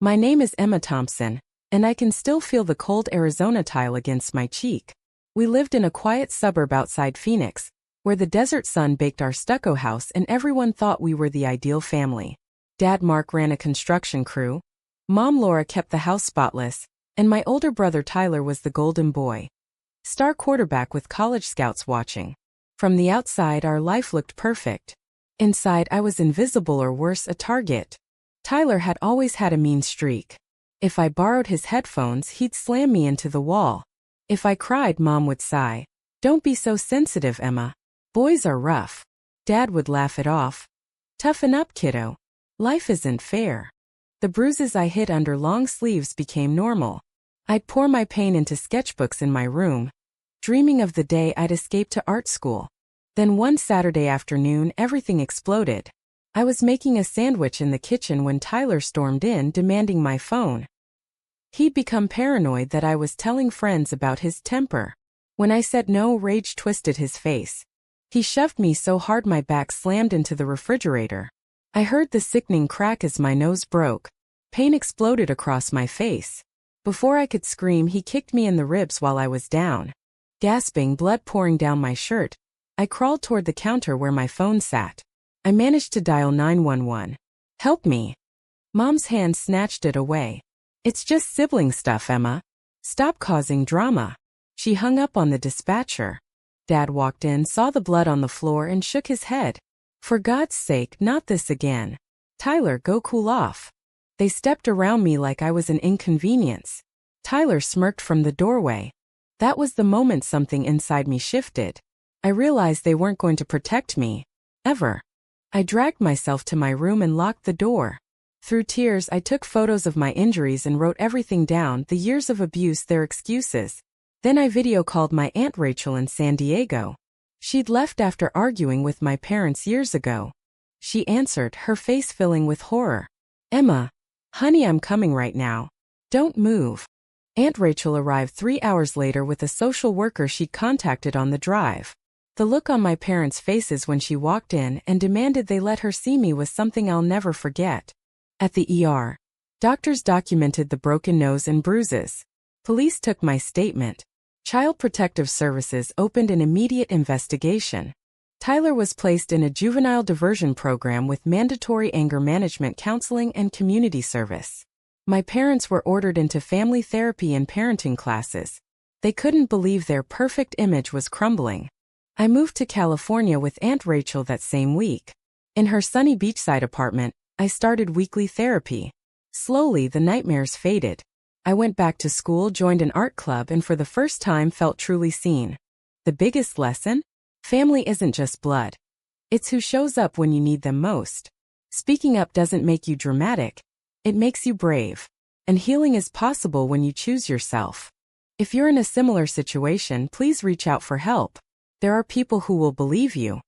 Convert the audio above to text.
My name is Emma Thompson, and I can still feel the cold Arizona tile against my cheek. We lived in a quiet suburb outside Phoenix, where the desert sun baked our stucco house and everyone thought we were the ideal family. Dad Mark ran a construction crew, Mom Laura kept the house spotless, and my older brother Tyler was the golden boy. Star quarterback with college scouts watching. From the outside our life looked perfect. Inside I was invisible or worse, a target. Tyler had always had a mean streak. If I borrowed his headphones he'd slam me into the wall. If I cried Mom would sigh, "Don't be so sensitive, Emma. Boys are rough." Dad would laugh it off. "Toughen up, kiddo. Life isn't fair." The bruises I hid under long sleeves became normal. I'd pour my pain into sketchbooks in my room, dreaming of the day I'd escape to art school. Then one Saturday afternoon everything exploded. I was making a sandwich in the kitchen when Tyler stormed in demanding my phone. He'd become paranoid that I was telling friends about his temper. When I said no, rage twisted his face. He shoved me so hard my back slammed into the refrigerator. I heard the sickening crack as my nose broke. Pain exploded across my face. Before I could scream, he kicked me in the ribs while I was down. Gasping, blood pouring down my shirt, I crawled toward the counter where my phone sat. I managed to dial 911. "Help me." Mom's hand snatched it away. "It's just sibling stuff, Emma. Stop causing drama." She hung up on the dispatcher. Dad walked in, saw the blood on the floor, and shook his head. "For God's sake, not this again. Tyler, go cool off." They stepped around me like I was an inconvenience. Tyler smirked from the doorway. That was the moment something inside me shifted. I realized they weren't going to protect me. Ever. I dragged myself to my room and locked the door. Through tears, I took photos of my injuries and wrote everything down, the years of abuse, their excuses. Then I video called my Aunt Rachel in San Diego. She'd left after arguing with my parents years ago. She answered, her face filling with horror. "Emma, honey, I'm coming right now. Don't move." Aunt Rachel arrived 3 hours later with a social worker she'd contacted on the drive. The look on my parents' faces when she walked in and demanded they let her see me was something I'll never forget. At the ER, doctors documented the broken nose and bruises. Police took my statement. Child Protective Services opened an immediate investigation. Tyler was placed in a juvenile diversion program with mandatory anger management counseling and community service. My parents were ordered into family therapy and parenting classes. They couldn't believe their perfect image was crumbling. I moved to California with Aunt Rachel that same week. In her sunny beachside apartment, I started weekly therapy. Slowly, the nightmares faded. I went back to school, joined an art club, and for the first time felt truly seen. The biggest lesson? Family isn't just blood. It's who shows up when you need them most. Speaking up doesn't make you dramatic. It makes you brave. And healing is possible when you choose yourself. If you're in a similar situation, please reach out for help. There are people who will believe you.